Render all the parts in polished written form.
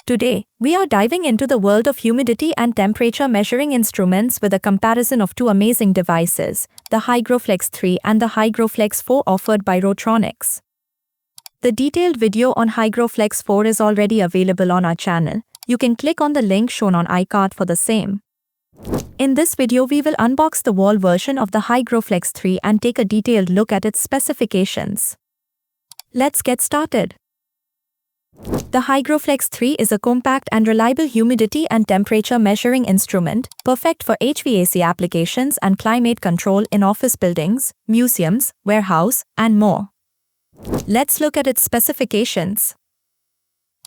Today, we are diving into the world of humidity and temperature measuring instruments with a comparison of two amazing devices, the HygroFlex 3 and the HygroFlex 4 offered by Rotronics. The detailed video on HygroFlex 4 is already available on our channel. You can click on the link shown on iCard for the same. In this video, we will unbox the wall version of the HygroFlex 3 and take a detailed look at its specifications. Let's get started. The HygroFlex 3 is a compact and reliable humidity and temperature measuring instrument, perfect for HVAC applications and climate control in office buildings, museums, warehouse, and more. Let's look at its specifications.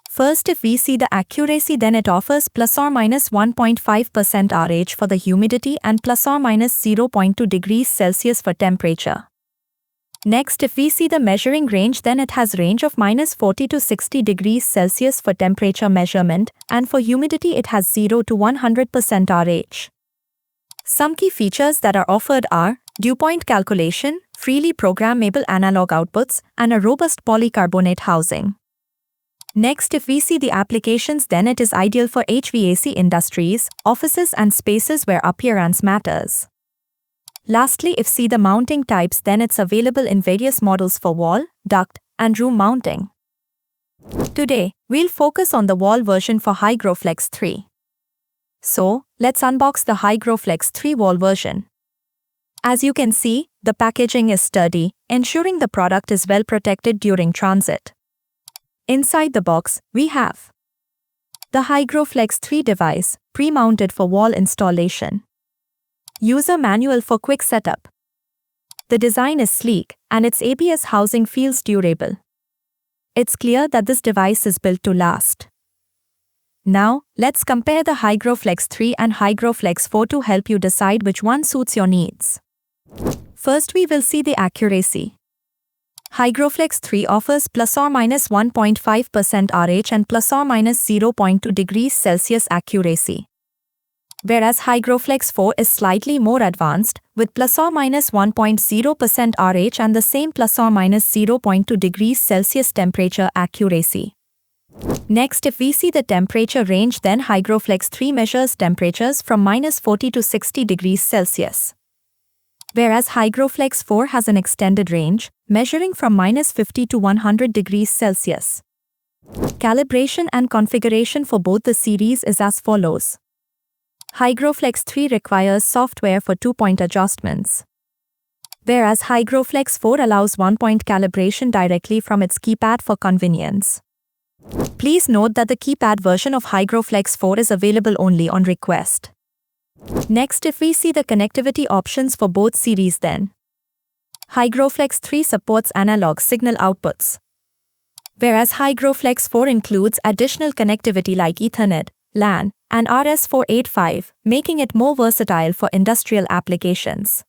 First, if we see the accuracy, then it offers plus or minus 1.5% RH for the humidity and plus or minus 0.2 degrees Celsius for temperature. Next, if we see the measuring range, then it has range of minus 40 to 60 degrees Celsius for temperature measurement, and for humidity it has 0 to 100% RH. Some key features that are offered are dew point calculation, freely programmable analog outputs, and a robust polycarbonate housing. Next, if we see the applications, then it is ideal for HVAC industries, offices and spaces where appearance matters. Lastly, if see the mounting types, then it's available in various models for wall, duct, and room mounting. Today, we'll focus on the wall version for HygroFlex 3. So, let's unbox the HygroFlex 3 wall version. As you can see, the packaging is sturdy, ensuring the product is well protected during transit. Inside the box, we have the HygroFlex 3 device, pre-mounted for wall installation. User manual for quick setup. The design is sleek, and its ABS housing feels durable. It's clear that this device is built to last. Now, let's compare the HygroFlex 3 and HygroFlex 4 to help you decide which one suits your needs. First, we will see the accuracy. HygroFlex 3 offers plus or minus 1.5% RH and plus or minus 0.2 degrees Celsius accuracy. Whereas HygroFlex 4 is slightly more advanced, with plus or minus 1.0% RH and the same plus or minus 0.2 degrees Celsius temperature accuracy. Next, if we see the temperature range, then HygroFlex 3 measures temperatures from minus 40 to 60 degrees Celsius. Whereas HygroFlex 4 has an extended range, measuring from minus 50 to 100 degrees Celsius. Calibration and configuration for both the series is as follows. HygroFlex 3 requires software for 2-point adjustments, whereas HygroFlex 4 allows 1-point calibration directly from its keypad for convenience. Please note that the keypad version of HygroFlex 4 is available only on request. Next, if we see the connectivity options for both series, then HygroFlex 3 supports analog signal outputs, whereas HygroFlex 4 includes additional connectivity like Ethernet, LAN, and RS485, making it more versatile for industrial applications.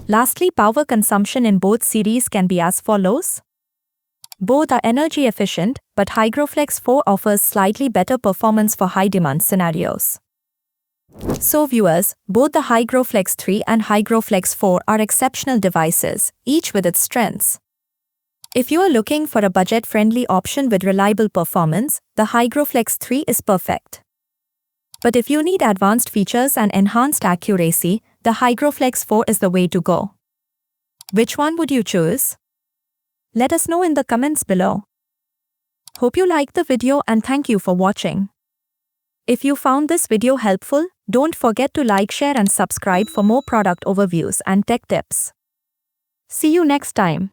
Lastly, power consumption in both series can be as follows. Both are energy efficient, but HygroFlex 4 offers slightly better performance for high-demand scenarios. So viewers, both the HygroFlex 3 and HygroFlex 4 are exceptional devices, each with its strengths. If you are looking for a budget-friendly option with reliable performance, the HygroFlex 3 is perfect. But if you need advanced features and enhanced accuracy, the HygroFlex 4 is the way to go. Which one would you choose? Let us know in the comments below. Hope you liked the video and thank you for watching. If you found this video helpful, don't forget to like, share and subscribe for more product overviews and tech tips. See you next time.